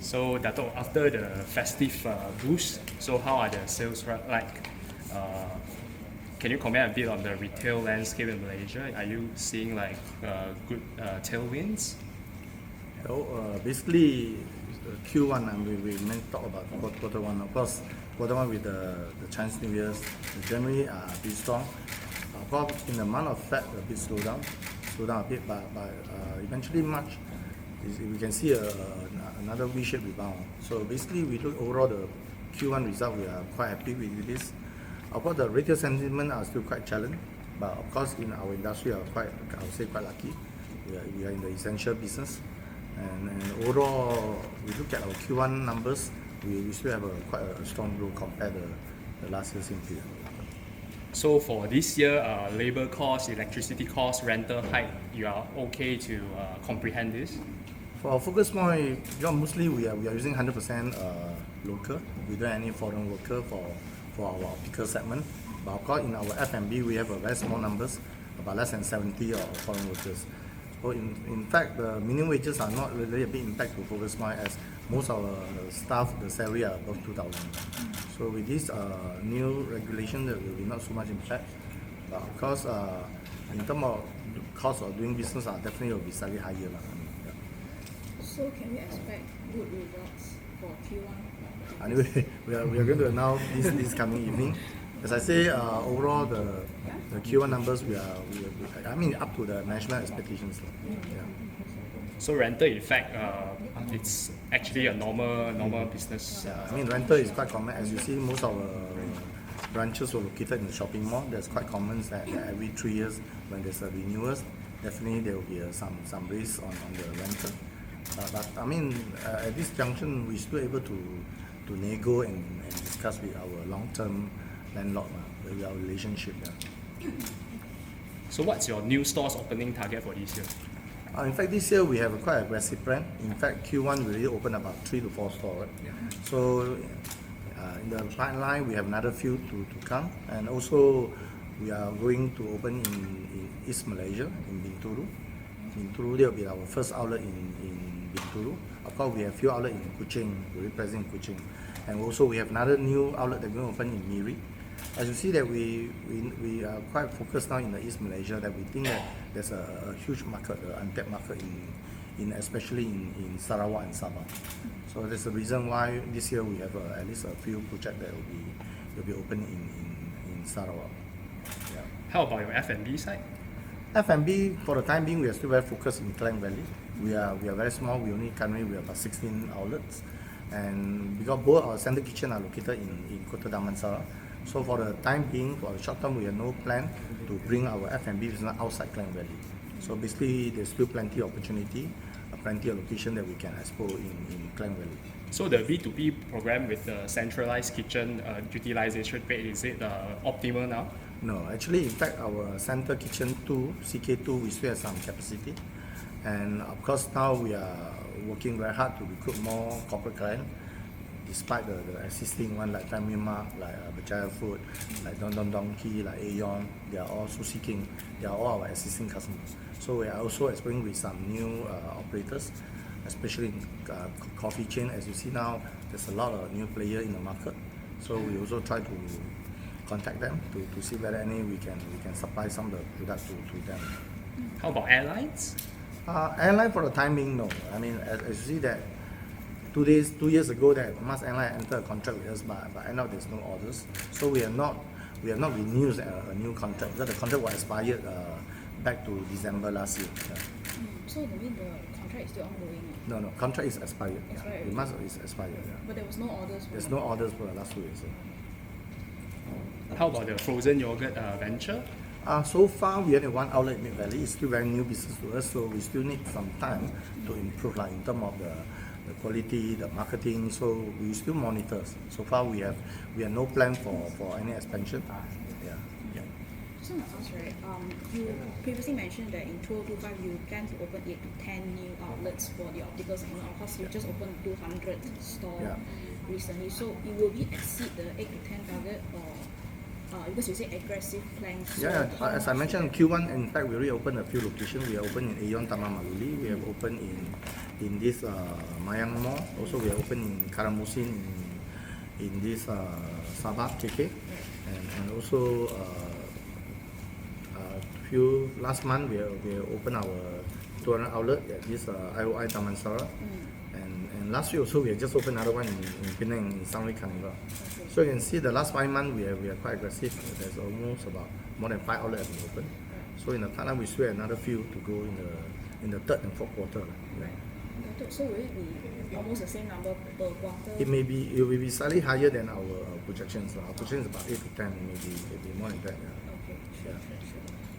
So Dato, after the festive boost, so how are the sales like? Can you comment a bit on the retail landscape in Malaysia? Are you seeing like good tailwinds? Basically, Q1, we meant to talk about quarter one. Of course, quarter one with the Chinese New Year's, January are a bit strong. Of course, in the month of Feb, a bit slow down a bit, but eventually March, we can see another V-shaped rebound. So basically, we look overall the Q1 result, we are quite happy with this. Of course, the retail sentiment are still quite challenged, but of course, in our industry, are quite, I would say, quite lucky. We are in the essential business, and overall, we look at our Q1 numbers, we still have quite a strong growth compared to the last year's same period. So for this year, labor cost, electricity cost, rental hike, you are okay to comprehend this? For our focus point, mostly we are using 100% local. We don't have any foreign worker for our optical segment. But of course, in our F&B, we have a very small numbers, about less than 70 foreign workers. So in fact, the minimum wages are not really a big impact to focus point, as most of the staff, the salary are above 2,000. So with this new regulation, there will be not so much impact. But of course, in terms of cost of doing business, definitely will be slightly higher. So can we expect good results for Q1? Anyway, we are going to announce this coming evening. As I say, overall the Q1 numbers up to the management expectations. Yeah. So rental, in fact, it's actually a normal business. Yeah, rental is quite common. As you see, most of our branches were located in the shopping mall. That's quite common that every 3 years when there's a renewals, definitely there will be some raise on the rental. But at this junction, we're still able to nego and discuss with our long-term landlord, with our relationship. Yeah. So what's your new stores opening target for this year? In fact, this year we have a quite aggressive plan. In fact, Q1 we already opened about 3 to 4 stores. Right? Yeah. So in the pipeline, we have another few to come. And also, we are going to open in East Malaysia, in Bintulu. Bintulu, there will be our first outlet in Bintulu. Of course, we have a few outlets in Kuching, we're present in Kuching. And also, we have another new outlet that's going to open in Miri. As you see that we are quite focused now in the East Malaysia, that we think that there's a huge market, untapped market especially in Sarawak and Sabah. So that's the reason why this year we have at least a few projects that will be open in Sarawak. Yeah. How about your F&B side? F&B, for the time being, we are still very focused in Klang Valley. We are very small. We have about 16 outlets, and because both our center kitchen are located in Kota Damansara. So for the time being, for the short term, we have no plan to bring our F&B business outside Klang Valley. So basically, there's still plenty of opportunity, plenty of location that we can explore in Klang Valley. So the B2B program with the centralized kitchen utilization rate, is it optimal now? No, actually, in fact, our center kitchen 2, CK2, we still have some capacity. And of course, now we are working very hard to recruit more corporate clients. Despite the existing one like Family Mart, like Berjaya Food, like Don Don Donki, like Aeon, they are all Sushi King. They are all our existing customers. So we are also exploring with some new operators, especially in coffee chain. As you see now, there's a lot of new players in the market. So we also try to contact them to see whether we can supply some of the products to them. How about airlines? Airline for the time being, no. As you see that 2 years ago that Mars Airline entered a contract with us, but end up there's no orders. So we have not renewed a new contract because the contract was expired back to December last year. Yeah. So you mean the contract is still ongoing? No, contract is expired. Expired. Yeah. The Mars is expired. Yeah. But there was no orders. There's no orders for the last 2 years. How about the frozen yogurt venture? So far, we have one outlet in Mid Valley. It's still very new business to us, so we still need some time to improve, in terms of the quality, the marketing. So we still monitor. So far, we have no plan for any expansion. Yeah. Just want to ask, right? You previously mentioned that in 2025 you plan to open 8 to 10 new outlets for the optical segment. Of course, you just opened 200 stores recently. So it will be exceed the 8 to 10 target, or because you say aggressive plans. So as I mentioned, Q1, in fact, we already opened a few locations. We have opened in Aeon Taman Maluli. We have opened in this Mayang Mall. Also, we are open in Karamusin in this Sabah, KK, and also last month we opened our 200 outlet at this IOI Damansara. And last week also we have just opened another one in Penang, in Sunway Carnival. Okay. So you can see the last 5 months we are quite aggressive. There's almost about more than 5 outlets have been opened. So in the pipeline we still have another few to go in the third and fourth quarter. Right. So will it be almost the same number per quarter? It will be slightly higher than our projections. Our projection is about 8 to 10, maybe more than that. Yeah. Okay, sure.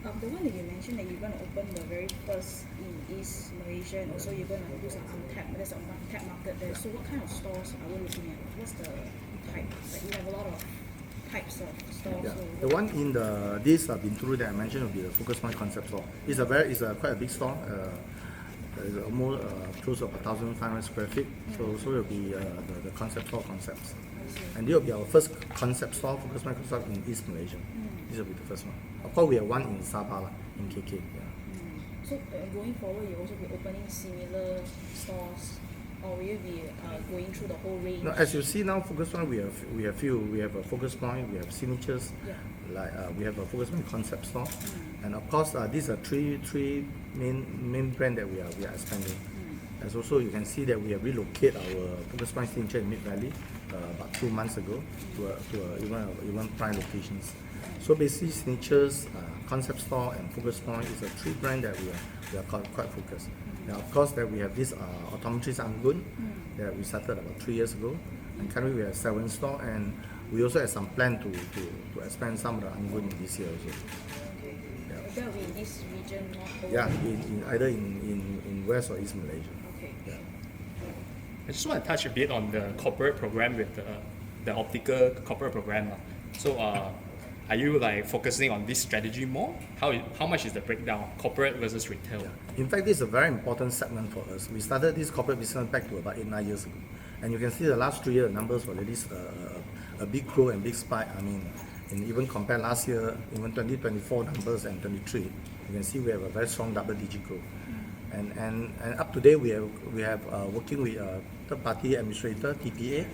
The one that you mentioned that you're going to open the very first in East Malaysia, and also you're going to do some untapped, there's an untapped market there. So what kind of stores are we looking at? What's the type? Like you have a lot of types of stores. Yeah. So The one in this Bintulu that I mentioned will be the Focus Point concept store. It's quite a big store. It's almost close to 1,500 square feet. So it will be the concept store concepts. And this will be our first concept store, Focus Point concept in East Malaysia. This will be the first one. Of course, we have one in Sabah, in KK. Yeah. So going forward, you'll also be opening similar stores, or will you be going through the whole range? No, as you see now, Focus Point we have a Focus Point, we have signatures, like we have a Focus Point concept store, and of course these are three main brand that we are expanding. As also you can see that we have relocated our Focus Point signature in Mid Valley about 2 months ago to even prime locations. So basically, signatures, concept store, and Focus Point is a 3 brand that we are quite focused. Now, of course, that we have this optometrist Anggun that we started about 3 years ago, and currently we have 7 stores, and we also have some plan to expand some of the Anggun this year also. That will be in this region, not Yeah, either in West or East Malaysia. Okay. Yeah. I just want to touch a bit on the corporate program with the optical corporate program. So are you like focusing on this strategy more? How much is the breakdown, corporate versus retail? Yeah. In fact, this is a very important segment for us. We started this corporate business back to about 8-9 years ago. And you can see the last 3 years, the numbers were really a big growth and big spike. I mean, even compare last year, even 2024 numbers and 23, you can see we have a very strong double-digit growth. And up to date, we have working with third-party administrator, TPA,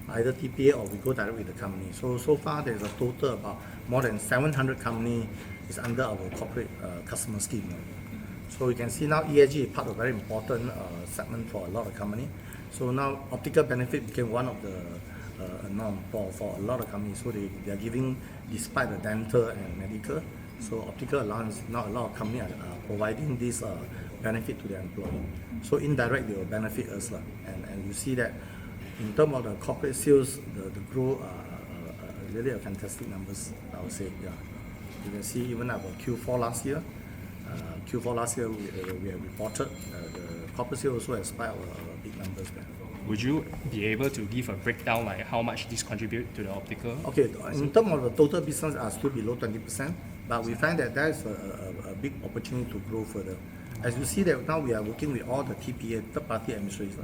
either TPA or we go direct with the company. So far there's a total about more than 700 companies is under our corporate customer scheme. So you can see now ESG is part of a very important segment for a lot of companies. So now optical benefit became one of the norm for a lot of companies. So they are giving, despite the dental and medical, so optical allowance, now a lot of companies are providing this benefit to their employees. So indirect they will benefit us. And you see that in terms of the corporate sales, the growth are really a fantastic numbers, I would say. Yeah. You can see even about Q4 last year. We have reported the corporate sales also has spiked big numbers there. Would you be able to give a breakdown like how much this contribute to the optical? Okay, in terms of the total business are still below 20%, but we find that there is a big opportunity to grow further. As you see that now we are working with all the TPA, third-party administrators,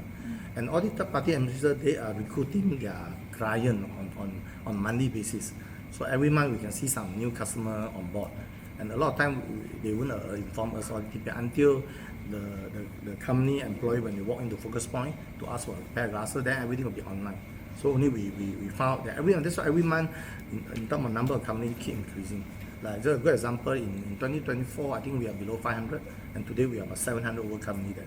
and all the third-party administrators, they are recruiting their client on monthly basis. So every month we can see some new customer on board, and a lot of time they won't inform us on TPA until the company employee, when they walk into Focus Point to ask for a pair of glasses, then everything will be online. So only we found that that's why every month in terms of number of companies keep increasing. Like just a good example, in 2024 I think we are below 500, and today we are about 700 over companies that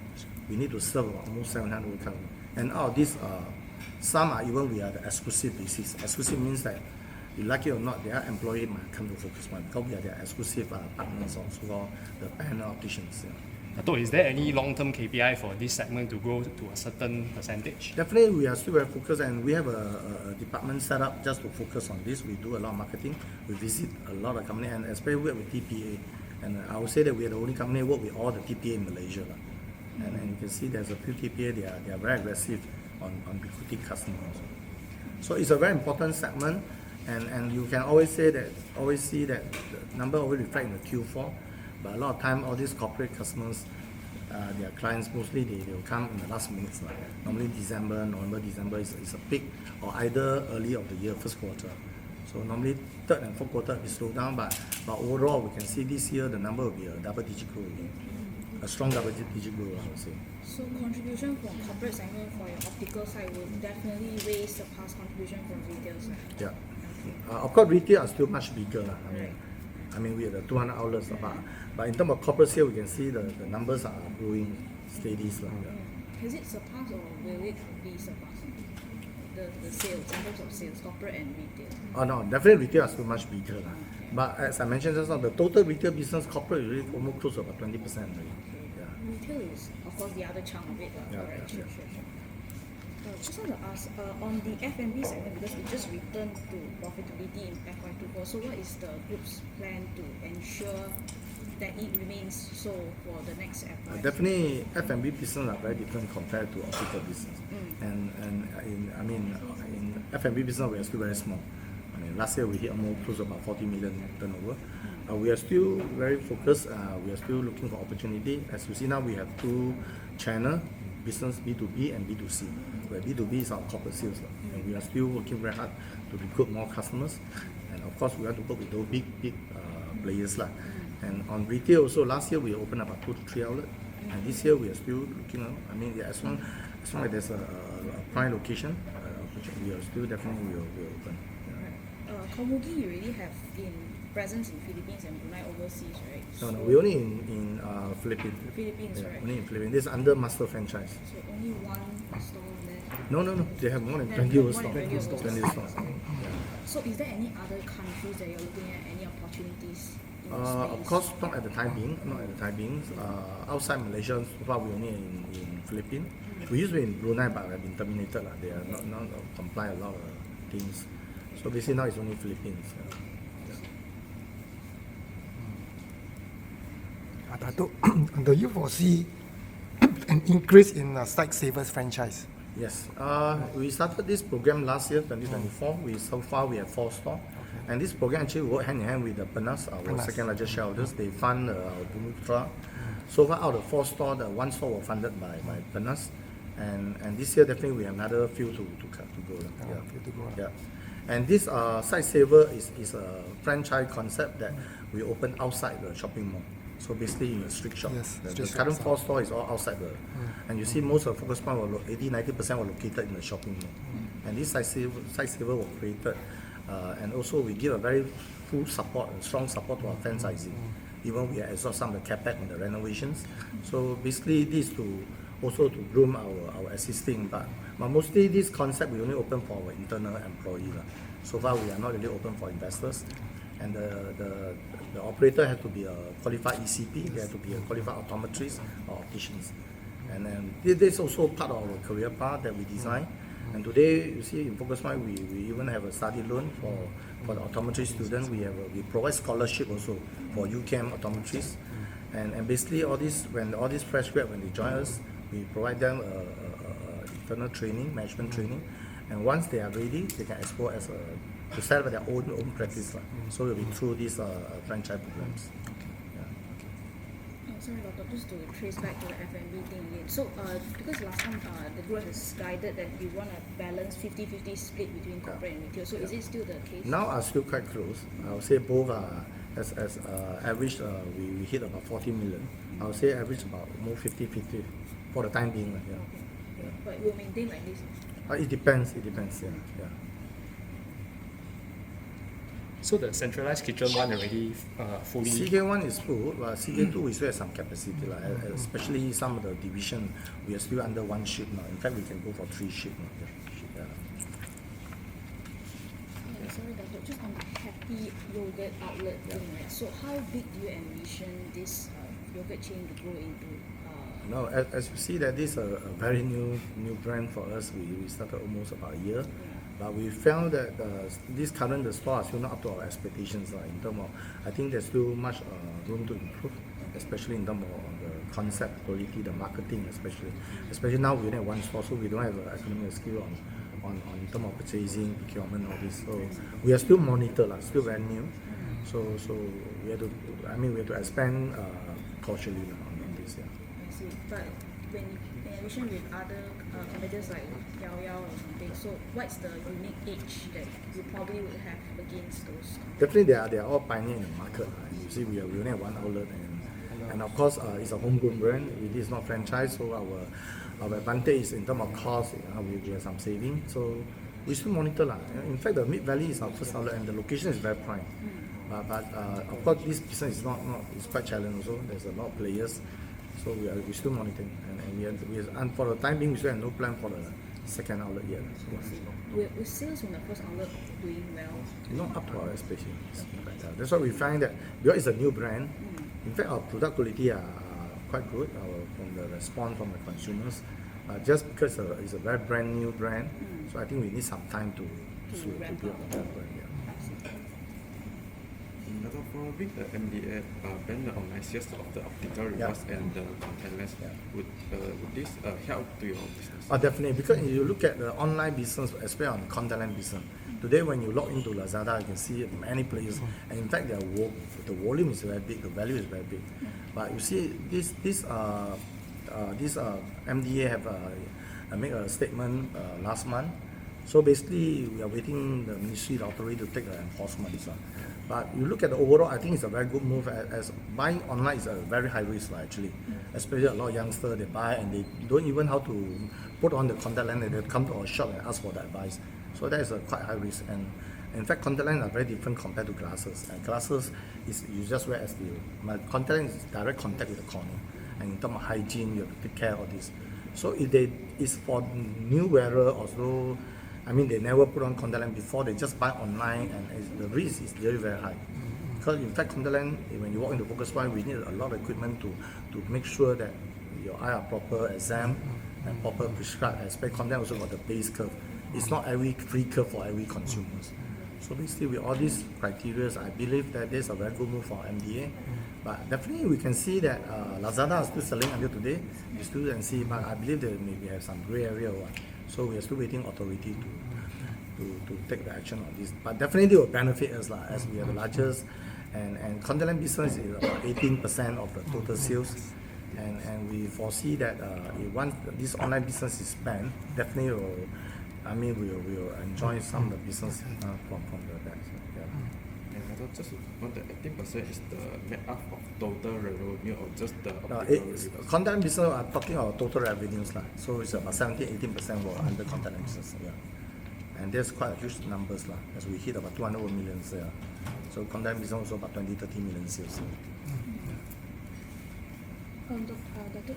we need to serve about almost 700 over companies. And out of these, some are even we are the exclusive basis. Exclusive means that you like it or not, their employee might come to Focus Point because we are their exclusive partners also for the panel opticians. Yeah. So is there any long-term KPI for this segment to grow to a certain percentage? Definitely, we are still very focused, and we have a department set up just to focus on this. We do a lot of marketing. We visit a lot of companies, and especially work with TPA. And I would say that we are the only company work with all the TPA in Malaysia. And you can see there's a few TPA. They are very aggressive on recruiting customers. So it's a very important segment, and you can always see that the number always reflect in the Q4. But a lot of time, all these corporate customers, their clients mostly they will come in the last minutes. Normally November, December is a peak, or either early of the year, first quarter. So normally third and fourth quarter is slow down, but overall we can see this year the number will be a double-digit growth again. a strong double-digit growth, I would say. So contribution from corporate segment for your optical side will definitely way surpass contribution from retail side. Yeah. Of course, retail are still much bigger. I mean, we have the 200 outlets, but in terms of corporate sale, we can see the numbers are growing steady. Has it surpassed or will it be surpassed? The sales, in terms of sales, corporate and retail? Oh no, definitely retail are still much bigger. But as I mentioned just now, the total retail business, corporate is really almost close to about 20%. Retail is, of course, the other chunk of it. Sure. Just want to ask, on the F&B segment, because we just returned to profitability in FY24, so what is the group's plan to ensure that it remains so for the next FY? Definitely, F&B business are very different compared to optical business. And in F&B business, we are still very small. I mean, last year we hit almost close to about 40 million turnover. We are still very focused. We are still looking for opportunity. As you see now, we have two channels, business B2B and B2C. Where B2B is our corporate sales. And we are still working very hard to recruit more customers. And of course, we want to work with those big players. And on retail also, last year we opened about 2 to 3 outlets. And this year we are still looking, as long as there's a prime location, we are still definitely will open. Komugi, you already have presence in Philippines and Brunei overseas, right? No, we only in Philippines. Philippines, right? Only in Philippines. This is under master franchise. So only one store there? No. They have more than 20 stores. 20 stores. So is there any other countries that you're looking at, any opportunities in the space? Of course, not at the time being. Outside Malaysia, so far we only in Philippines. We used to be in Brunei, but have been terminated. They are not comply a lot of things. So basically now it's only Philippines. Dato', do you foresee an increase in Sight Savers franchise? Yes. We started this program last year, 2024. So far we have 4 stores. And this program actually works hand in hand with the Penas, our second largest shareholders. They fund our Bumiputera. So far out of 4 stores, the 1 store was funded by Penas. And this year definitely we have another few to go. And this Sight Saver is a franchise concept that we open outside the shopping mall. So basically in a street shop. Yes, the current 4 stores is all outside the and you see most of the focus point 80-90% were located in the shopping mall. And this Sight Saver was created and also we give a very full support and strong support to our franchising. Even we absorb some of the capex on the renovations. So basically this to groom our existing, but mostly this concept we only open for our internal employees. So far we are not really open for investors. And the operator has to be a qualified ECP, they have to be a qualified optometrist or opticians. And then this is also part of our career path that we design. And today, you see, in Focus Point, we even have a study loan for the optometry students. We provide scholarship also for UCAM optometrists. And basically, when all these fresh grads, when they join us, we provide them internal training, management training. And once they are ready, they can explore to set up their own practice. So it will be through these franchise programs. Sorry, Doctor, just to trace back to the F&B thing again. So, because last time the group has guided that you want a balance 50-50 split between corporate and retail. So, is it still the case? Now are still quite close. I would say both are as average. We hit about 40 million. I would say average about more 50-50 for the time being. But we'll maintain like this. It depends. Yeah. So the centralized kitchen one already fully... CK1 is full, but CK2 we still have some capacity. Especially some of the division, we are still under 1 shift now. In fact, we can go for 3 shifts now. Sorry, Doctor, just on the Happy Yogurt outlet thing, right? So how big do you envision this yogurt chain to grow into? No, as you see that this is a very new brand for us. We started almost about a year. But we found that the store are still not up to our expectations in terms of, I think there's still much room to improve, especially in terms of the concept, quality, the marketing especially now we only have 1 store, so we don't have an economic skill on terms of purchasing, procurement, all this. So we are still monitored, still very new. So we have to expand cautiously on this. I see. But when in addition with other competitors like Eyewear or something, so what's the unique edge that you probably would have against those? Definitely, they are all pioneers in the market. You see, we only have 1 outlet, And of course, it's a homegrown brand. It is not franchise, so our advantage is in terms of cost. We have some saving. So we still monitor lah. In fact, the Mid Valley is our first outlet, and the location is very prime. But of course, this business is not it's quite challenging also. There's a lot of players, so we still monitoring, and for the time being, we still have no plan for the second outlet yet. With sales from the first outlet doing well? Not up to our expectations. That's why we find that because it's a new brand, in fact our product quality are quite good from the response from the consumers. Just because it's a very brand new brand, so I think we need some time to ramp build up. that brand. Yeah. For with the MDA ban the online sales of the optical rewards and the contactless, would this help to your business? Definitely, because if you look at the online business, especially on contactless business, today when you log into Lazada, you can see many players, and in fact the volume is very big, the value is very big. But you see this MDA have made a statement last month. So basically, we are waiting the Ministry, the authority to take the enforcement. But you look at the overall, I think it's a very good move, as buying online is a very high risk actually. Especially a lot of youngsters, they buy and they don't even how to put on the contact lens, and they come to our shop and ask for the advice. So that is a quite high risk. And in fact, contact lens are very different compared to glasses. And glasses is you just wear as the my contact lens is direct contact with the cornea. And in terms of hygiene, you have to take care of this. So if it's for new wearer also, I mean, they never put on contact lens before, they just buy online, and the risk is very, very high. Because in fact, contact lens, when you walk into focus point, we need a lot of equipment to make sure that your eye are proper examined and proper prescribed. Especially contact also got the base curve. It's not every free curve for every consumer. So basically, with all these criteria, I believe that there's a very good move for MDA. But definitely, we can see that Lazada is still selling until today. We still can see, but I believe that maybe have some gray area or what. So we are still waiting authority to take the action on this. But definitely it will benefit us as we are the largest, and contact lens business is about 18% of the total sales. And we foresee that once this online business is banned, definitely we will enjoy some of the business from the back. And I thought just on the 18% is the net up of total revenue or just the optical revenues? Contact business, I'm talking about total revenues. So it's about 17-18% for under contact business. Yeah. And there's quite a huge numbers as we hit about 200 million sales. So contact business also about 20-30 million sales. Datuk,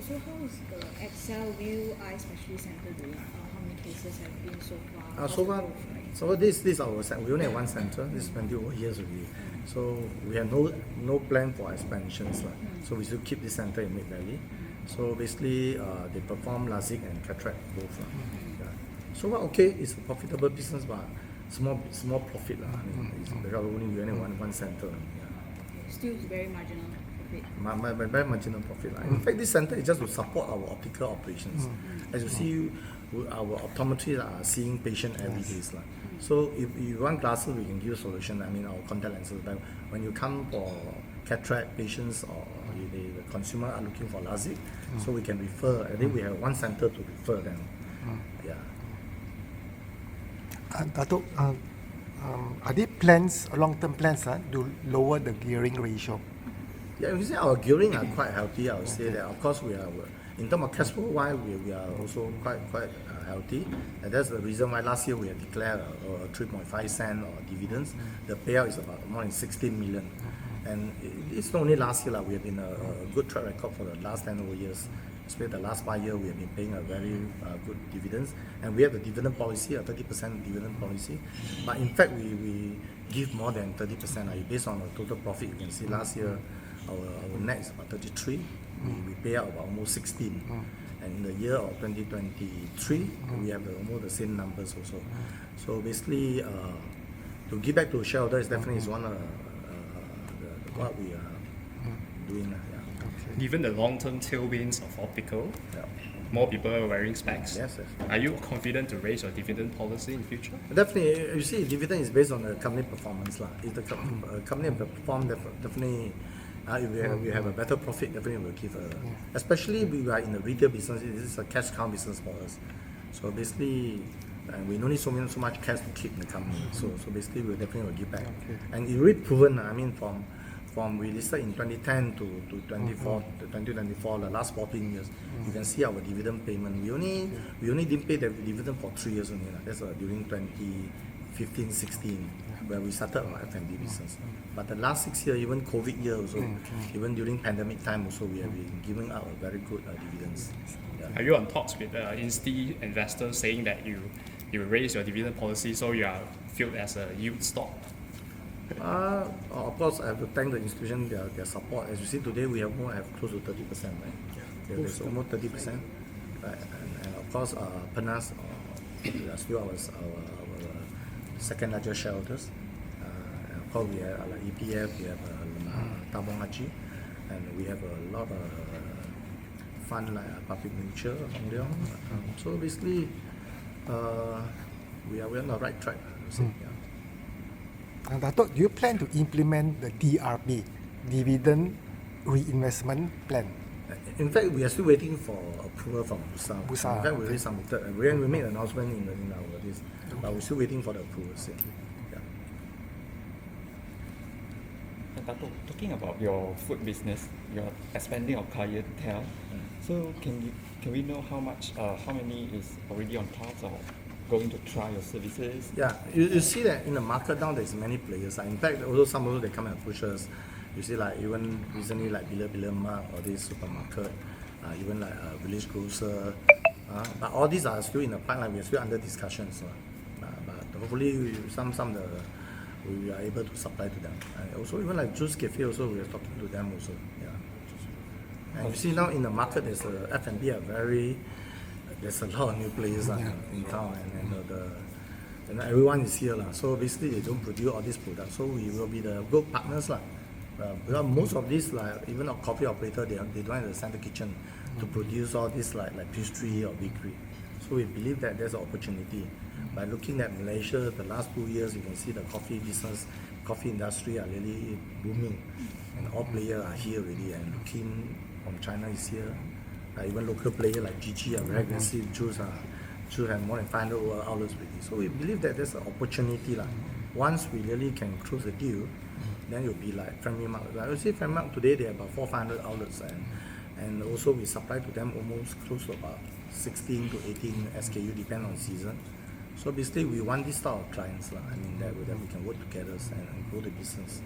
so how is the Excel View Eye Specialist Center doing? How many cases have been so far? So this our center. We only have one center. This is 20 over years already. So we have no plan for expansions. So we still keep this center in Mid Valley. So basically, they perform LASIK and cataract both. Yeah. So okay, it's a profitable business, but small profit. It's because we only have one center. Yeah. Still very marginal profit. Very marginal profit. In fact, this center is just to support our optical operations. As you see, our optometrists are seeing patients every day. So if you want glasses, we can give you a solution. Our contact lenses. But when you come for cataract patients or the consumer are looking for LASIK, so we can refer. I think we have one center to refer them. Yeah. Datuk, are there plans, long-term plans, to lower the gearing ratio? Yeah, you see our gearing are quite healthy. I would say that. Of course, we are in terms of cash flow wise, we are also quite healthy, and that's the reason why last year we have declared a 3.5 cent or dividends. The payout is about more than 16 million, and it's not only last year. We have been a good track record for the last 10 over years. Especially the last 5 years, we have been paying a very good dividends, and we have the dividend policy, a 30% dividend policy. But in fact, we give more than 30%. Based on the total profit, you can see last year our net is about 33. We pay out about almost 16. And in the year of 2023, we have almost the same numbers also. So basically, to give back to shareholders definitely is one of what we are doing. Given the long-term tailwinds of optical, more people are wearing specs. Yes. Are you confident to raise your dividend policy in future? Definitely. You see, dividend is based on the company performance. If the company perform, definitely. If we have a better profit, definitely we'll give especially we are in the retail business. This is a cash cow business for us. So basically, we don't need so much cash to keep in the company. So basically, we definitely will give back. And it's really proven. From from we listed in 2010 to 2024, the last 14 years, you can see our dividend payment. We only didn't pay the dividend for 3 years only. That's during 2015-16, where we started our F&B business. But the last 6 years, even COVID year also, even during pandemic time also, we have been giving out a very good dividends. Yeah. Are you on talks with Insti investors saying that you raise your dividend policy so you are viewed as a yield stock? Of course, I have to thank the institution their support. As you see today, we have close to 30%, right? There's almost 30%. Right? And of course, Penas are still our second largest shareholders. And of course, we have like EPF, we have Tabung Haji, and we have a lot of fund like Public Mutual, Hong Leong. So basically, we are on the right track. Yeah. And Dato', do you plan to implement the DRP, dividend reinvestment plan? In fact, we are still waiting for approval from Bursa. Bursa, In fact, we already submitted. We made an announcement in our this, but we're still waiting for the approvals. Yeah. Dato', talking about your food business, you're expanding your clientele. So can we know how many is already on cards or going to try your services? Yeah, you see that in the market now there's many players. In fact, also some of them they come and push us. You see like even recently like Bila Mark or this supermarket, even like Village Grocer. But all these are still in the pipeline. We are still under discussions. But hopefully we are able to supply to them. Also even like Juice Cafe also we are talking to them also. Yeah. And you see now in the market there's a F&B there's a lot of new players in town and everyone is here. So basically they don't produce all these products. So we will be the good partners. Because most of these even a coffee operator they don't have the center kitchen to produce all this like pastry or bakery. So we believe that there's an opportunity. By looking at Malaysia, the last 2 years you can see the coffee industry are really booming. And all players are here already and looking from China is here. Even local players like GG are very aggressive. Juice have more than 500 outlets already. So we believe that there's an opportunity. Once we really can close the deal, then it will be like Family Mart. I would say Family Mart today they have about 400 outlets and also we supply to them almost close to about 16 to 18 SKU depend on season. So basically we want this type of clients. That we can work together and grow the business.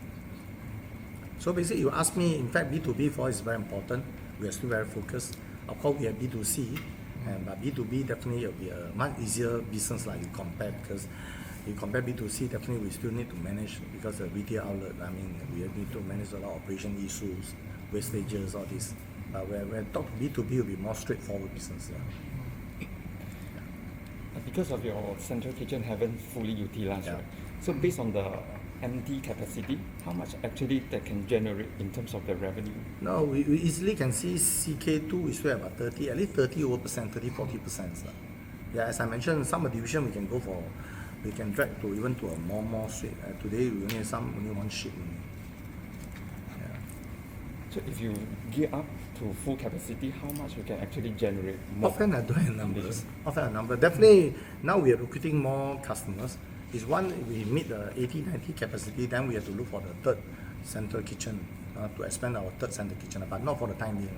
So basically you ask me, in fact B2B for us is very important. We are still very focused. Of course, we have B2C, but B2B definitely will be a much easier business you compare because you compare B2C, definitely we still need to manage because the retail outlet, we need to manage a lot of operation issues, wastages, all this. But when we talk B2B, it will be more straightforward business. Yeah. Because of your central kitchen haven't fully utilized, right? So based on the empty capacity, how much actually that can generate in terms of the revenue? No, we easily can see CK2 we still have about 30, at least 30-40%. Yeah, as I mentioned, some division we can drag to even to a more straight. Today we only have only one shift. Yeah. So if you gear up to full capacity, how much you can actually generate more? Often I don't have numbers. Definitely now we are recruiting more customers. Is one, we meet the 80-90 capacity, then we have to look for the third central kitchen to expand our third central kitchen, but not for the time being,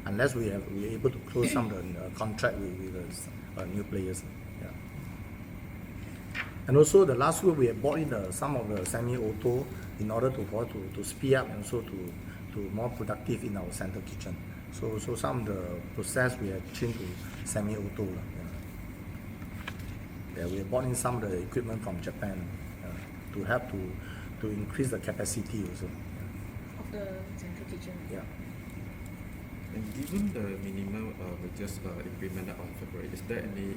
unless we are able to close some of the contract with new players. Yeah. And also the last week we have bought in some of the semi-auto in order to speed up and also to more productive in our central kitchen. So some of the process we have changed to semi-auto. Yeah, we have bought in some of the equipment from Japan to help to increase the capacity also. Of the central kitchen. Yeah. And given the minimum we just implemented on February, is there any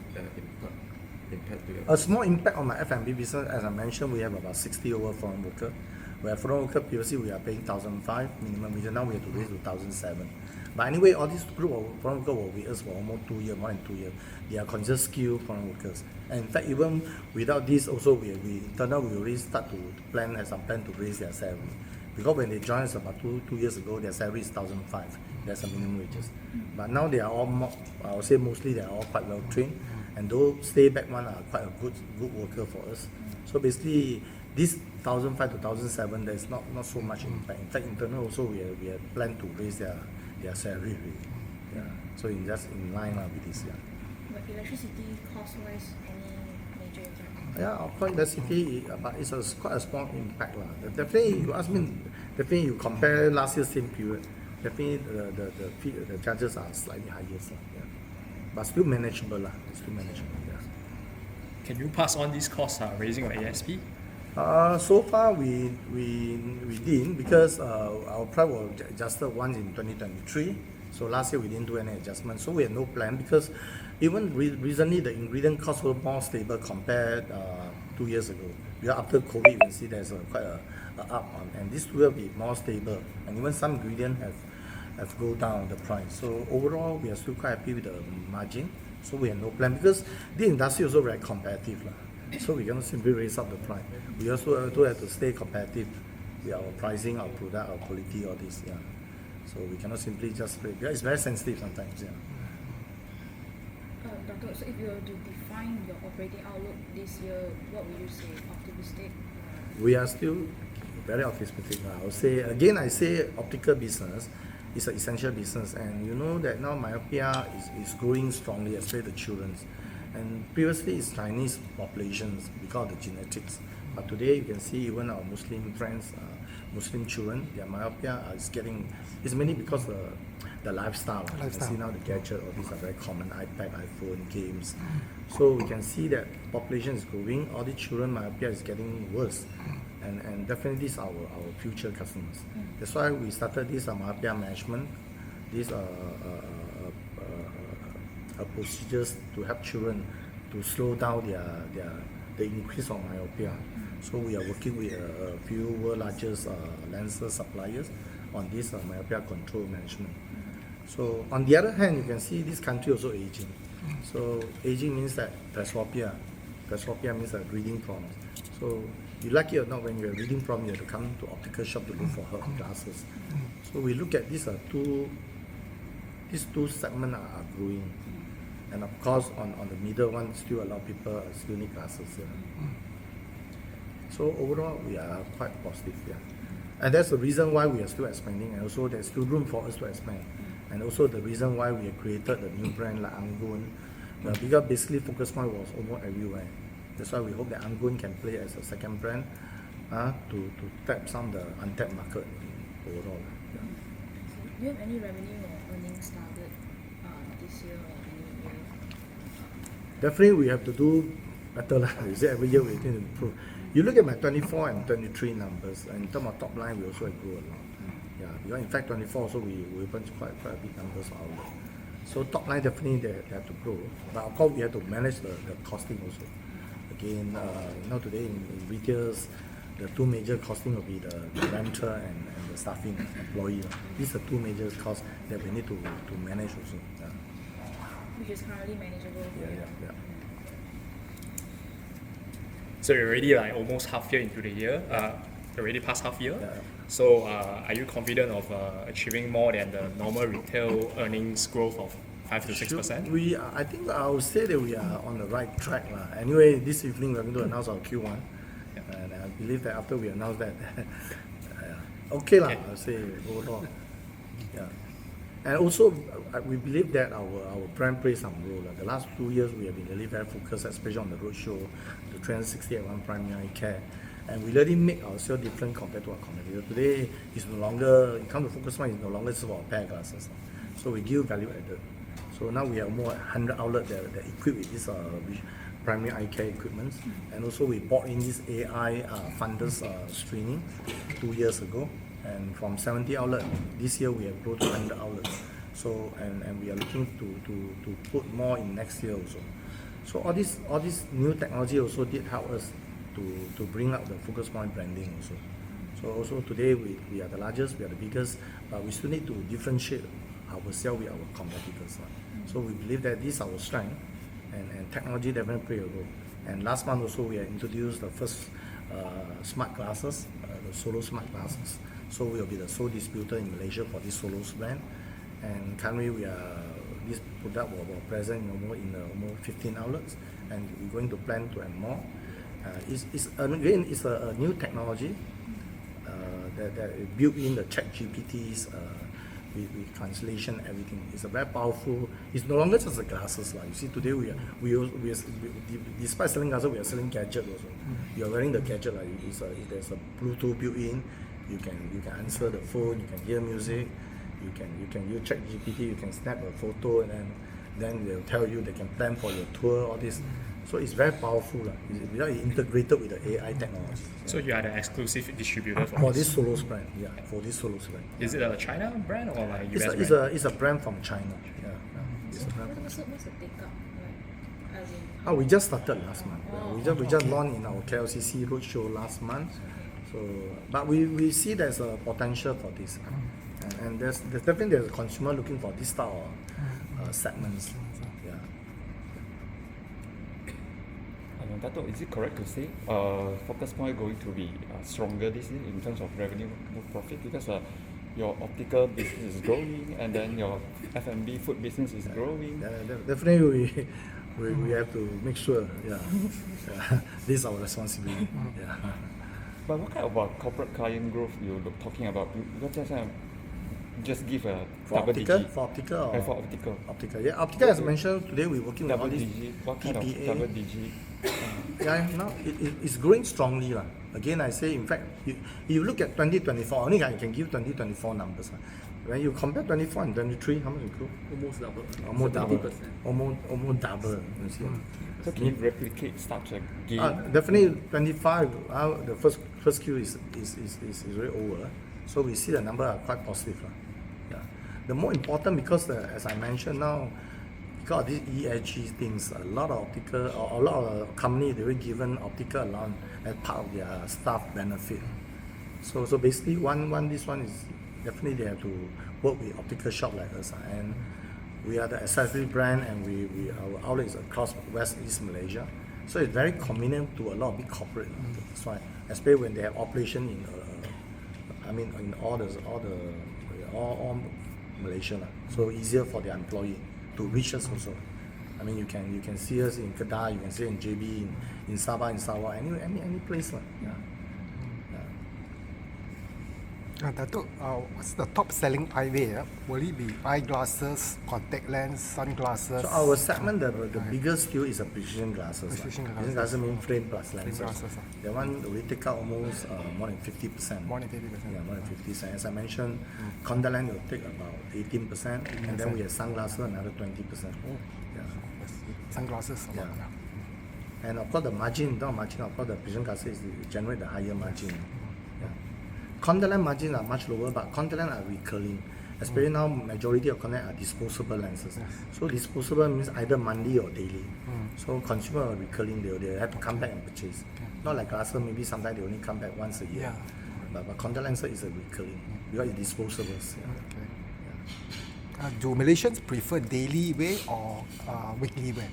impact to your A small impact on my F&B business, as I mentioned, we have about 60 over foreign workers. Where foreign worker previously we are paying 1,005 minimum wage, now we have to raise to 1,007. But anyway, all this group of foreign workers will be with us for almost 2 years, more than 2 years. They are considered skilled foreign workers. And in fact, even without this, also we already start to plan to raise their salary. Because when they joined us about two years ago, their salary is 1,005. That's the minimum wages. But now they are all, I would say mostly they are all quite well trained. And those stay back one are quite a good worker for us. So basically, this 1,500 to 1,700, there's not so much impact. In fact, internal also we have planned to raise their salary rate. Yeah. So just in line with this. Yeah. But electricity cost-wise, any major impact? Yeah, of course, electricity, but it's quite a small impact. Definitely, you ask me, definitely you compare last year's same period, definitely the charges are slightly higher. Yeah. But still manageable. Still manageable. Yeah. Can you pass on these costs raising of ASP? So far we didn't, because our price was adjusted once in 2023. So last year we didn't do any adjustment. So we had no plan, because even recently the ingredient costs were more stable compared 2 years ago. Because after COVID, you can see there's quite a up on, and this will be more stable. And even some ingredients have go down the price. So overall, we are still quite happy with the margin. So we have no plan, because the industry is also very competitive. So we cannot simply raise up the price. We also have to stay competitive with our pricing, our product, our quality, all this. Yeah. So we cannot simply just raise, because it's very sensitive sometimes. Yeah. Doctor, so if you were to define your operating outlook this year, what would you say? Optimistic? We are still very optimistic. I would say, again, I say optical business is an essential business, and you know that now myopia is growing strongly, especially the children's. And previously it's Chinese populations because of the genetics. But today you can see even our Muslim friends, Muslim children, their myopia is getting, it's mainly because the lifestyle. You can see now the gadget, all these are very common, iPad, iPhone, games. So we can see that population is growing, all the children myopia is getting worse. And definitely these are our future customers. That's why we started this myopia management, these procedures to help children to slow down the increase of myopia. So we are working with a few world largest lenses suppliers on this myopia control management. So on the other hand, you can see this country also aging. So aging means that presbyopia. Presbyopia means that reading problems. So you like it or not, when you have a reading problem, you have to come to optical shop to look for her glasses. So we look at these two segments are growing. And of course, on the middle one, still a lot of people still need glasses. Yeah. So overall, we are quite positive. Yeah. And that's the reason why we are still expanding, and also there's still room for us to expand. And also the reason why we have created the new brand like Anggun. Because basically focus point was almost everywhere. That's why we hope that Anggun can play as a second brand to tap some of the untapped market overall. Yeah. Do you have any revenue or earnings target this year or any year? Definitely we have to do better. You see, every year we need to improve. You look at my 24 and 23 numbers, and in terms of top line, we also grew a lot. Yeah, because in fact 24 also we opened quite a big numbers of outlet. So top line definitely they have to grow, but of course we have to manage the costing also. Again, today in retails, the two major costing will be the rental and the staffing employee. These are two major costs that we need to manage also. Yeah. Which is currently manageable. Yeah. So you're already like almost half year into the year, already past half year. Yeah. So are you confident of achieving more than the normal retail earnings growth of 5 to 6%? I think I would say that we are on the right track. Anyway, this evening we're going to announce our Q1. And I believe that after we announce that, okay. I'll say overall. Yeah. And also, we believe that our brand plays some role. The last 2 years, we have been really very focused, especially on the roadshow, the 360 at one primary eye care. And we really make ourselves different compared to our competitors. Today, it's no longer, it comes to focus point, it's no longer just about a pair of glasses. So we give value added. So now we have more 100 outlets that equipped with this primary eye care equipment. And also we bought in this AI fundus screening 2 years ago. And from 70 outlets, this year we have grown to 100 outlets. So, and we are looking to put more in next year also. So all this new technology also did help us to bring up the focus point branding also. So also today we are the largest, we are the biggest, but we still need to differentiate ourselves with our competitors. So we believe that this is our strength, and technology definitely play a role. And last month also we have introduced the first smart glasses, the Solo smart glasses. So we will be the sole distributor in Malaysia for this Solo brand. And currently this product will be present in almost 15 outlets, and we're going to plan to add more. Again, it's a new technology that built in the chat GPTs with translation, everything. It's a very powerful. It's no longer just the glasses. You see, today despite selling glasses, we are selling gadgets also. You're wearing the gadget. There's a Bluetooth built in. You can answer the phone. You can hear music. You can use chat GPT. You can snap a photo and then they'll tell you they can plan for your tour. All this. So it's very powerful. It's integrated with the AI technology. So you are the exclusive distributor For this Solos brand, yeah. For this Solos brand. Is it a China brand or like US brand? It's a brand from China. Yeah. It's a brand from What's the take-up? Like, as in, we just started last month. We just launched in our KLCC roadshow last month. So, but we see there's a potential for this, and there's definitely a consumer looking for this style of segments. Yeah. Dato, is it correct to say Focus Point going to be stronger this year in terms of revenue profit because your optical business is growing and then your F&B food business is growing? Definitely we have to make sure. Yeah. This is our responsibility. Yeah. But what kind of corporate client growth you're talking about? Because just give a double digit. For optical? For optical. Optical, yeah. Optical, as mentioned, today we're working with all Double these digit. What kind PPA. of double digit? Yeah, now it's growing strongly. Again, I say, in fact, you look at 2024, only I can give 2024 numbers. When you compare 24 and 23, how much it grew? Almost double. Almost double. 70%. Almost double. You see? So can you replicate such a gain? Definitely 25. The first Q is very over. So we see the number are quite positive. Yeah. The more important, because as I mentioned now, because of these ESG things, a lot of optical or a lot of companies they were given optical allowance as part of their staff benefit. So basically this one is definitely they have to work with optical shop like us, and we are the accessory brand, and our outlet is across West East Malaysia. So it's very convenient to a lot of big corporate. That's why, especially when they have operation in all Malaysia. So easier for their employee to reach us also. You can see us in Kedah, you can see in JB, in Sabah, in Sarawak, any place. Yeah. Dato', what's the top selling eyewear? Will it be eyeglasses, contact lens, sunglasses? So our segment, the biggest still is a precision glasses. Precision Precision glasses mean frame plus lenses. glasses, That one we take out almost more than 50%. More than 50%. Yeah, more than 50%. As I mentioned, contact lens will take about 18%, and then we have sunglasses another 20%. Yeah. Sunglasses. Yeah. And of course the margin, of course the precision glasses generate the higher margin. Yeah. Contact lens margins are much lower, but contact lens are recurring. Especially now, majority of contact are disposable lenses. So disposable means either monthly or daily. So consumer are recurring, they have to come back and purchase. Not like glasses, maybe sometimes they only come back once a year. But contact lens is a recurring because it's disposables. Yeah. Do Malaysians prefer daily wear or weekly wear?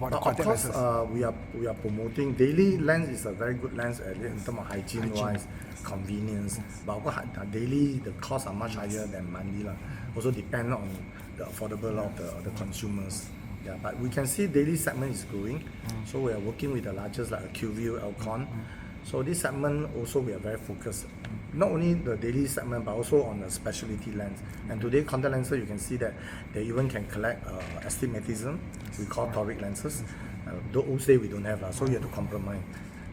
Of course, we are promoting daily lens is a very good lens in terms of hygiene wise, convenience. But daily the costs are much higher than monthly. Also depend on the affordable of the consumers. Yeah, but we can see daily segment is growing. So we are working with the largest like QView, Alcon. So this segment also we are very focused. Not only the daily segment but also on the specialty lens. And today contact lenses you can see that they even can collect astigmatism. We call toric lenses. Those days we don't have so you have to compromise.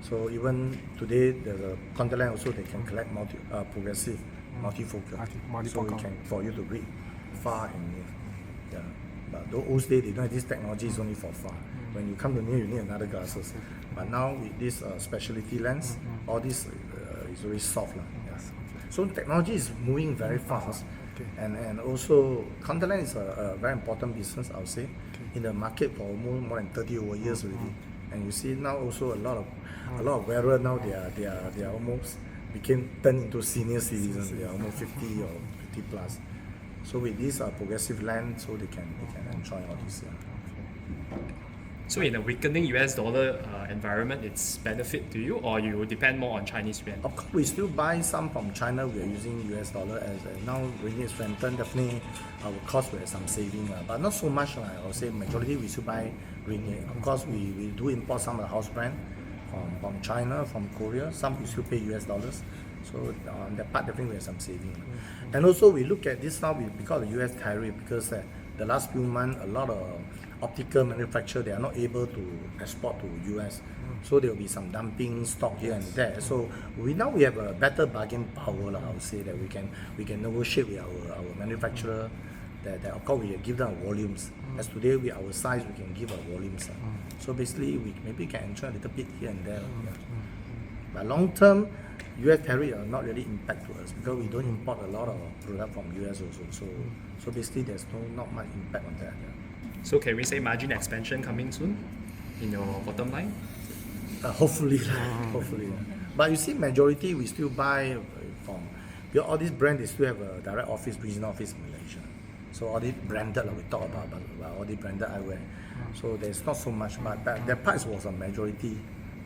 So even today the contact lens also they can collect progressive multifocal. So we can for you to read far and near. Yeah. But those days they don't have this technology is only for far. When you come to near you need another glasses. But now with this specialty lens, all this is very soft. So technology is moving very fast, and also contact lens is a very important business, I would say, in the market for more than 30 over years already. And you see now also a lot of wearers now they are almost turned into senior citizens. They are almost 50 or 50 plus. So with this progressive lens, so they can enjoy all this. So in a weakening US dollar environment, it's benefit to you, or you depend more on Chinese yuan? Of course, we still buy some from China. We are using US dollar as now ringgit strengthened. Definitely, our cost will have some saving, but not so much. I would say majority we still buy ringgit. Of course, we do import some of the house brand from China, from Korea. Some we still pay US dollars. So on that part, definitely we have some saving. And also we look at this now because of the US tariff, because the last few months, a lot of optical manufacturers, they are not able to export to US. So there will be some dumping stock here and there. So we have a better bargain power, I would say, that we can negotiate with our manufacturer that of course we give them volumes. As today with our size, we can give our volumes. So basically we maybe can enjoy a little bit here and there. But long term, US tariff are not really impact to us because we don't import a lot of product from US also. So basically there's not much impact on that. So can we say margin expansion coming soon in your bottom line? Hopefully. But you see, majority we still buy from because all these brands, they still have a direct office, regional office in Malaysia. So all these branded, like we talk about all the branded eyewear. So there's not so much, but that part was a majority.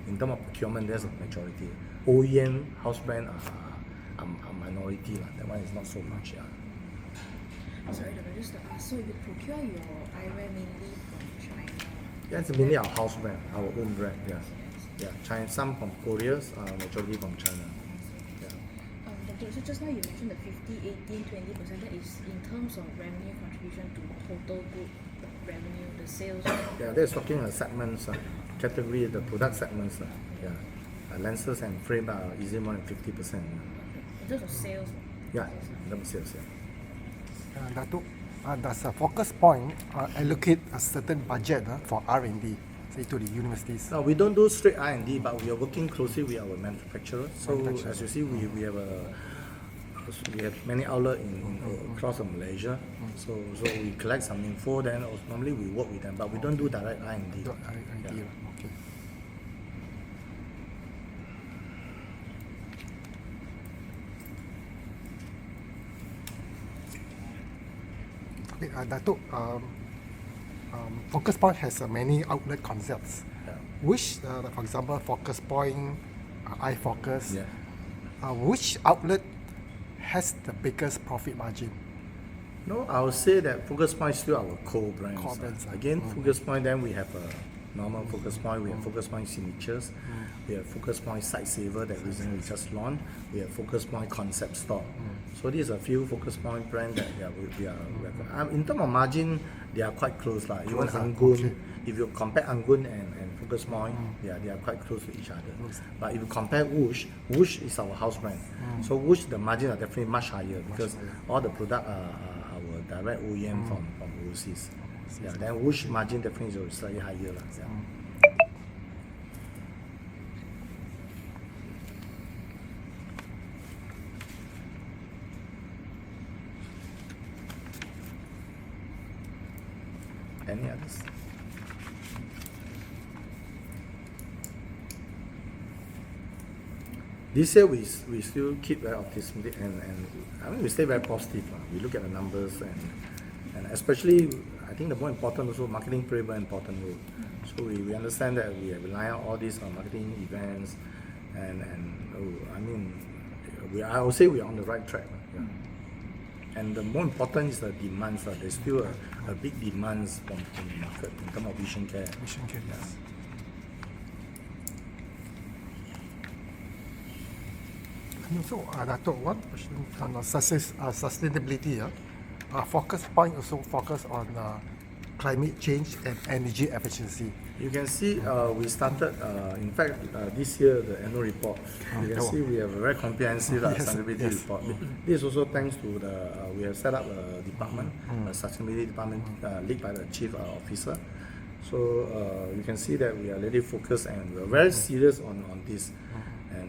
In terms of procurement, there's a majority. OEM, house brand are minority. That one is not so much. Sorry, just to ask, so you procure your eyewear mainly from China? Yeah, it's mainly our house brand, our own brand, yes. Yeah, China, some from Korea, majority from China. Okay, so just now you mentioned the 50, 18, 20%, that is in terms of revenue contribution to total group revenue, the sales? Yeah, that's talking segments, category, the product segments. Lenses and frame are easily more than 50%. In terms of sales? Yeah, in terms of sales, Datuk, does a Focus Point allocate a certain budget for R&D, say to the universities? No, we don't do straight R&D, but we are working closely with our manufacturer. So as you see, we have many outlets across Malaysia. So we collect some info, then normally we work with them, but we don't do direct R&D. R&D, okay. Okay, Datuk, Focus Point has many outlet concepts. Which, for example, Focus Point, iFocus, which outlet has the biggest profit margin? No, I would say that Focus Point is still our core brands. Again, Focus Point, then we have a normal Focus Point, we have Focus Point Signatures, we have Focus Point Sightsaver that recently we just launched, we have Focus Point Concept Store. So these are a few Focus Point brands that we are in terms of margin, they are quite close. Even Anggun, if you compare Anggun and Focus Point, they are quite close to each other. But if you compare Woosh is our house brand. So Woosh, the margin are definitely much higher because all the product are our direct OEM from overseas. Then Woosh margin definitely is slightly higher. Any others? This year we still keep very optimistic and I mean we stay very positive. We look at the numbers and especially I think the more important also marketing play a very important role. So we understand that we rely on all these marketing events and I mean I would say we are on the right track. And the more important is the demands. There's still a big demands from the market in terms of vision care. Yes. And also, Datuk, one question on sustainability. Focus Point also focus on climate change and energy efficiency. You can see we started, in fact, this year, the annual report. You can see we have a very comprehensive sustainability report. This is also thanks to we have set up a department, a sustainability department led by the chief officer. So you can see that we are really focused and we are very serious on this.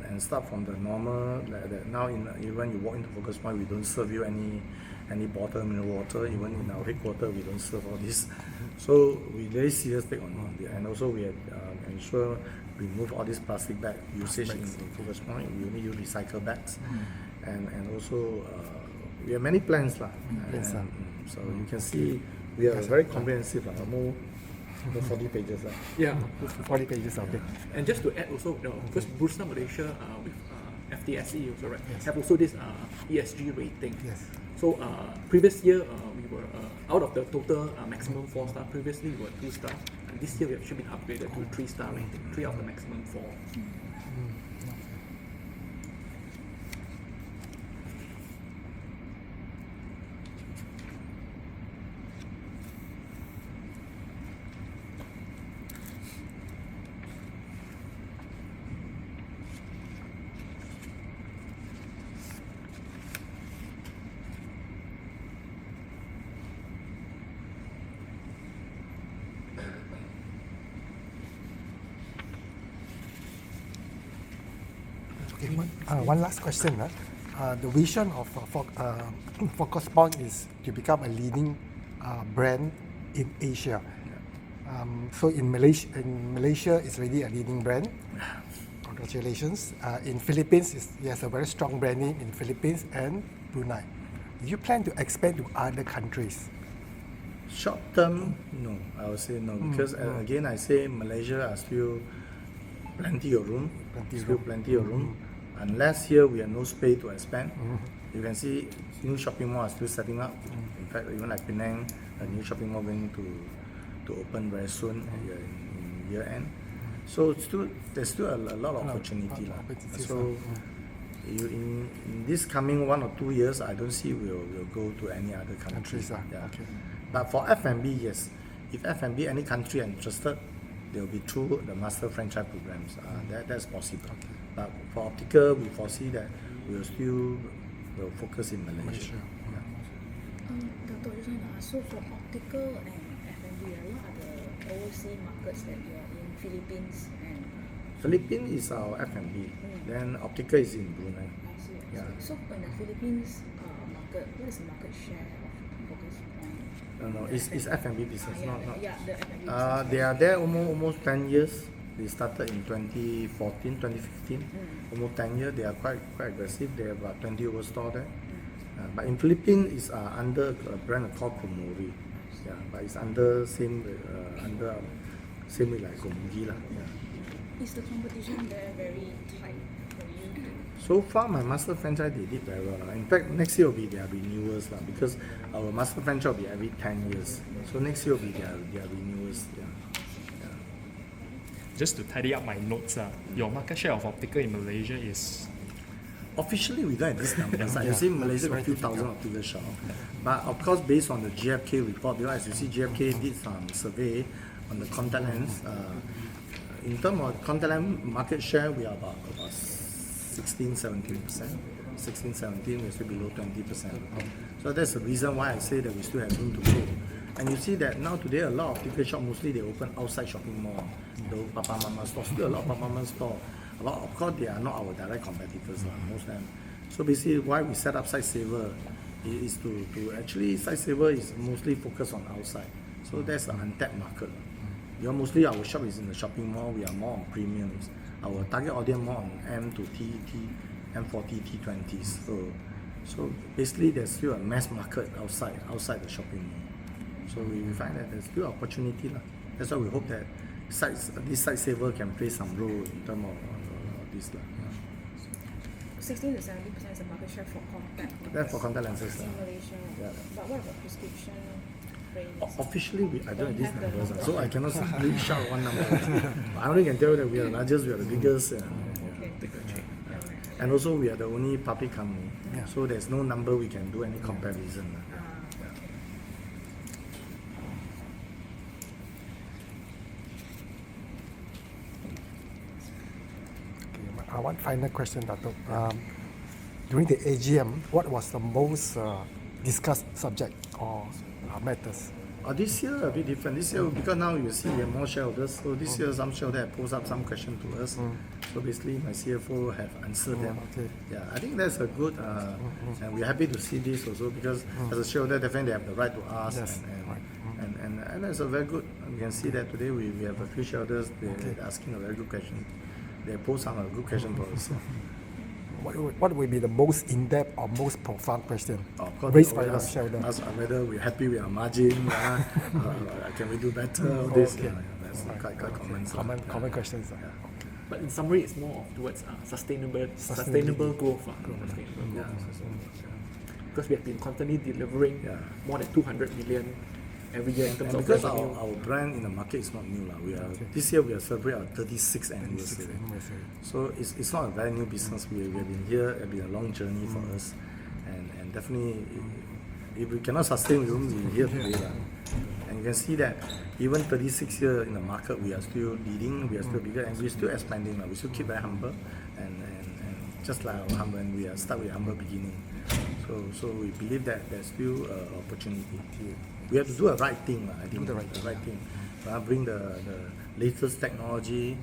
And start from the normal, now when you walk into Focus Point, we don't serve you any bottle mineral water. Even in our headquarters, we don't serve all this. So we very serious take on it. And also we have ensure we remove all this plastic bag usage in Focus Point. We only use recycle bags. And also we have many plans. So you can see we are very comprehensive. More 40 pages. 40 pages, okay. And just to add also, because Bursa Malaysia with FTSE also, right, have also this ESG rating. Yes. So previous year we were out of the total maximum 4 star. Previously we were 2 stars, and and this year we have actually been upgraded to 3-star rating, 3 out of the maximum 4. Okay, one last question. The vision of Focus Point is to become a leading brand in Asia. So in Malaysia, it's already a leading brand. Congratulations. In Philippines, it has a very strong brand name in Philippines and Brunei. Do you plan to expand to other countries? Short term, no, I would say no, because again, I say Malaysia are still plenty of room, plenty of room. Unless here we have no space to expand. You can see new shopping malls are still setting up. In fact, even like Penang, a new shopping mall going to open very soon in year end. So there's still a lot of opportunity. So in this coming 1 or 2 years, I don't see we'll go to any other countries. But for F&B, yes. If F&B, any country are interested, they will be through the master franchise programs. That's possible. But for optical, we foresee that we'll still focus in Malaysia. Dato', just want to ask, so for optical and F&B, what are the overseas markets that you are in? Philippines and Philippines is our F&B. Then optical is in Brunei. I see. Yeah. So in the Philippines market, what is the market share of Focus Point? No, it's F&B business, not. Yeah, the F&B business. They are there almost 10 years. They started in 2014, 2015. Almost 10 years. They are quite aggressive. They have about 20 over store there. But in Philippines, it's under a brand called Komori. Yeah, but it's under same like Komori lah. Yeah. Is the competition there very tight for you? So far, my master franchise they did very well. In fact, next year will be their renewals lah, because our master franchise will be every 10 years. So next year will be their renewals. Yeah. Just to tidy up my notes, your market share of optical in Malaysia is? Officially, we don't have these numbers. You see, Malaysia got a few thousand optical shops. But of course, based on the GfK report, because as you see, GfK did some survey on the contact lens. In terms of contact lens market share, we are about 16-17%. 16-17, we're still below 20%. So that's the reason why I say that we still have room to grow. And you see that now today a lot of optical shops, mostly they open outside shopping mall. The Papa Mama store, still a lot of Papa Mama store. Of course, they are not our direct competitors, most of them. So basically, why we set up Sightsaver is to actually Sightsaver is mostly focused on outside. So that's an untapped market. Mostly our shop is in the shopping mall. We are more on premiums. Our target audience more on M to M40, T20s. So basically, there's still a mass market outside the shopping mall. So we find that there's still opportunity. That's why we hope that this Sightsaver can play some role in terms of this. 16 to 70% is the market share for contact lenses. That's for contact lenses. In Malaysia. Yeah. But what about prescription frames? Officially, I don't have these numbers, so I cannot really shout one number. I only can tell you that we are the largest, we are the biggest. And also, we are the only public company. So there's no number we can do any comparison. One final question, Dato'. During the AGM, what was the most discussed subject or matters? This year a bit different. This year, because now you see we have more shareholders, so this year some shareholders have posed up some question to us. So basically, my CFO have answered them. Yeah, I think that's a good, and we're happy to see this also, because as a shareholder, definitely they have the right to ask. And that's a very good. We can see that today we have a few shareholders. They're asking a very good question. They pose some good question for us. What will be the most in-depth or most profound question raised by the shareholder? Ask whether we're happy with our margin, can we do better, all this. That's quite common. Common questions. But in summary, it's more towards sustainable growth. Yeah. Because we have been constantly delivering more than 200 million every year in terms And of because revenue? our brand in the market is not new. This year we are celebrating our 36th anniversary. So it's not a very new business. We have been here, it's been a long journey for us. And definitely, if we cannot sustain, we won't be here today. And you can see that even 36 years in the market, we are still leading, we are still bigger, and we're still expanding. We still keep very humble. And just like our humble, and we are start with humble beginning. So we believe that there's still opportunity. We have to do the right thing. I think the right thing. Bring the latest technology,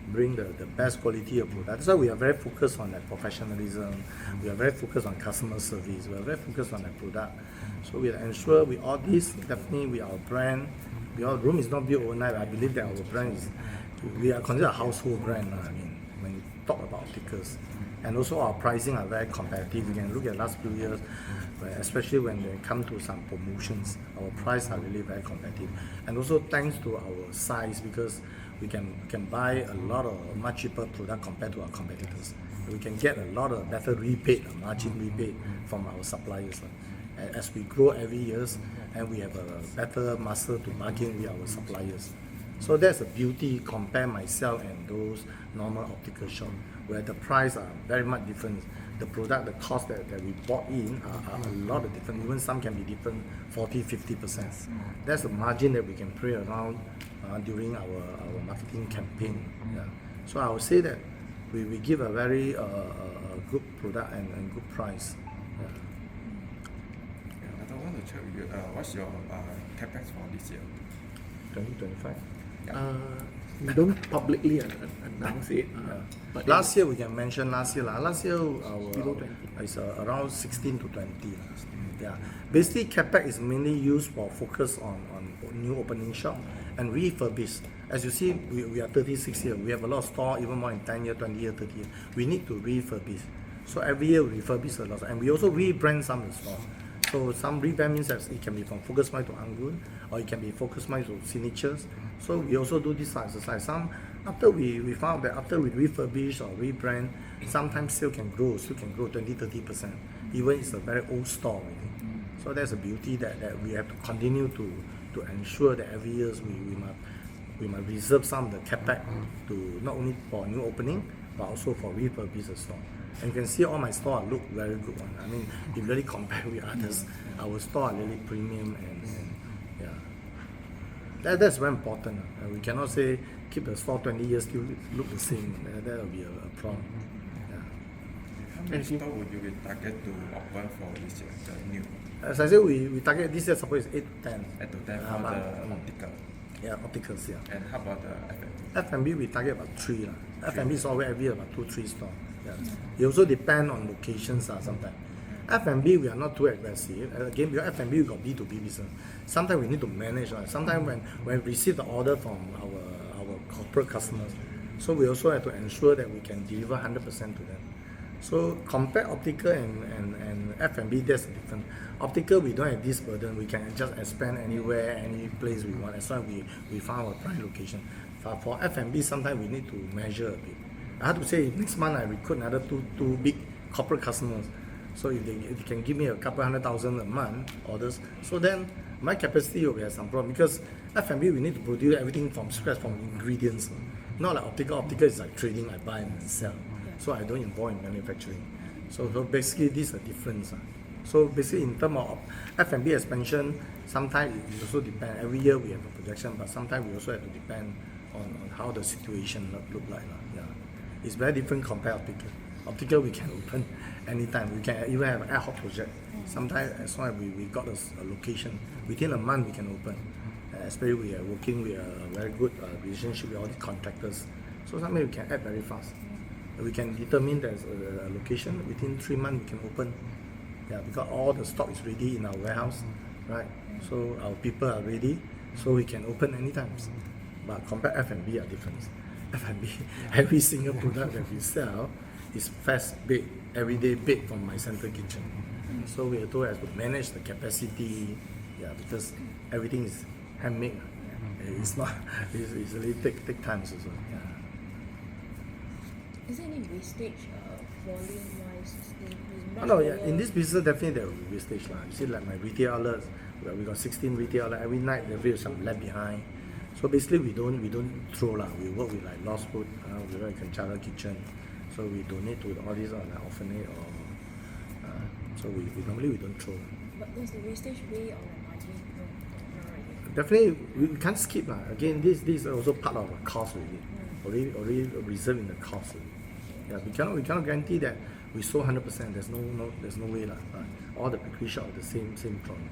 bring the best quality of product. That's why we are very focused on that professionalism. We are very focused on customer service. We are very focused on that product. So we ensure with all this, definitely with our brand, Room is not built overnight. I believe that our brand is, we are considered a household brand. I mean, when you talk about opticals. And also our pricing are very competitive. You can look at the last few years, especially when they come to some promotions, our price are really very competitive. And also thanks to our size, because we can buy a lot of much cheaper product compared to our competitors. We can get a lot of better rebate, margin rebate from our suppliers. As we grow every year, and we have a better muscle to bargain with our suppliers. So that's a beauty compare myself and those normal optical shop, where the price are very much different. The product, the cost that we bought in are a lot of different. Even some can be different 40-50%. That's the margin that we can play around during our marketing campaign. Yeah. So I would say that we give a very good product and good price. Yeah. I want to check with you, what's your capex for this year? 2025. We don't publicly announce it. But Last year we can mention last year. Last year Below 20. is around 16 to 20. Yeah. Basically, capex is mainly used for focus on new opening shop and refurbish. As you see, we are 36 years. We have a lot of store, even more in 10 years, 20 years, 30 years. We need to refurbish. So every year we refurbish a lot, and we also rebrand some of the store. So some rebrand means that it can be from Focus Mind to Anggun, or it can be Focus Mind to Signatures. So we also do this exercise. Some after we found that after we refurbish or rebrand, sometimes still can grow 20-30%. Even it's a very old store already. So that's a beauty that we have to continue to ensure that every year we must reserve some of the capex to not only for new opening but also for refurbish the store. And you can see all my stores look very good one. I mean, if you really compare with others, our store are really premium and yeah. That's very important. We cannot say keep the store 20 years still look the same. That will be a problem. Yeah. How many stores would you target to open for this year, the new? As I said, we target this year suppose 8 to 10. 8 to 10 for the optical. Yeah, opticals, yeah. And how about the F&B? F&B we target about 3. F&B is always every year about 2-3 stores. Yeah. It also depends on locations sometimes. F&B we are not too aggressive. Again, because F&B we got B2B business. Sometimes we need to manage. Sometimes when we receive the order from our corporate customers, so we also have to ensure that we can deliver 100% to them. So compare optical and F&B, there's a difference. Optical, we don't have this burden. We can just expand anywhere, any place we want, as long as we found our prime location. For F&B, sometimes we need to measure a bit. I have to say, next month I recruit another two big corporate customers. So if they can give me a couple 100,000 a month orders, so then my capacity will have some problem, because F&B we need to produce everything from scratch, from ingredients. Not like optical. Optical is like trading, I buy and sell. So I don't involve in manufacturing. So basically this is a difference. So basically in terms of F&B expansion, sometimes it also depends. Every year we have a projection, but sometimes we also have to depend on how the situation look like. Yeah. It's very different compared to optical. Optical we can open anytime. We can even have an ad hoc project. Sometimes as long as we got a location, within a month we can open. Especially we are working with a very good relationship with all the contractors. So sometimes we can add very fast. We can determine there's a location, within 3 months we can open. Yeah, because all the stock is ready in our warehouse, right? So our people are ready, so we can open anytime. But compare F&B are different. F&B, every single product that we sell is fast baked, everyday baked from my central kitchen. So we have to manage the capacity, because everything is handmade. It's not, it's really take time also. Yeah. Is there any wastage volume-wise 16 is much No, yeah, lower. in this business definitely there will be wastage lah. You see like my retail outlets, we got 16 retail outlets. Every night there is some left behind. So basically we don't throw lah. We work with like lost food, we work with Kanchala Kitchen. So we donate to all these like orphanage or so we normally we don't throw. But does the wastage weigh on the margin? No, not really. Definitely we can't skip lah. Again, this is also part of our cost already. Already reserved in the cost. Yeah, we cannot guarantee that we sold 100%. There's no way lah. All the bakery shop are the same product.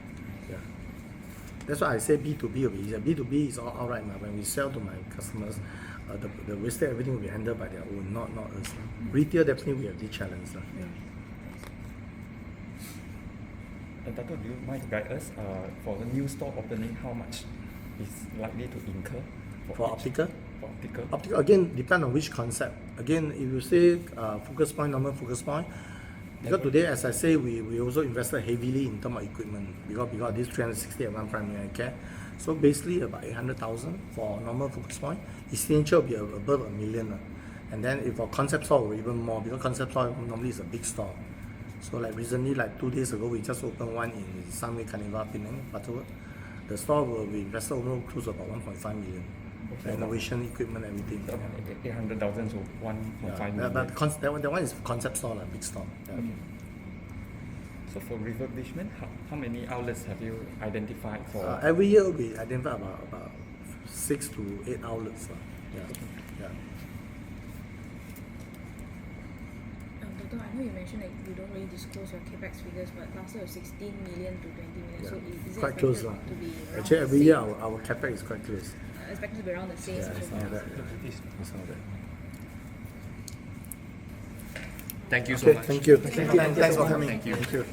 Yeah. That's why I say B2B will be easier. B2B is all right. When we sell to my customers, the wastage everything will be handled by their own, not us. Retail definitely we have this challenge. Dato', do you mind to guide us for the new store opening, how much is likely to incur For each? optical? For optical. Optical again depend on which concept. Again, if you say focus point, normal focus point, because today, as I say, we also invested heavily in terms of equipment because this 360 at one primary care. So basically about 800,000 for normal focus point. Essential will be above $1 million. And then if for concept store, we're even more because concept store normally is a big store. So like recently, like 2 days ago, we just opened one in Sunway Carnival, Penang, Butterworth. The store we invested over close to about 1.5 million. Renovation, equipment, everything. 800,000 to 1.5 million. But that one is concept store, like big store. Yeah. Okay. So for refurbishment, how many outlets have you identified for? Every year we identify about 6 to 8 outlets. Yeah. Yeah. Dato', I know you mentioned that you don't really disclose your capex figures, but last year was 16 million to 20 million. Yeah. So is it Quite close expected to be around Actually, the every same? year our capex is quite close. Expected to be around the same. Yeah, so it's far. not bad. It's not bad. Thank you so Okay, much. thank you. Thanks for coming. Thank you. Thank you.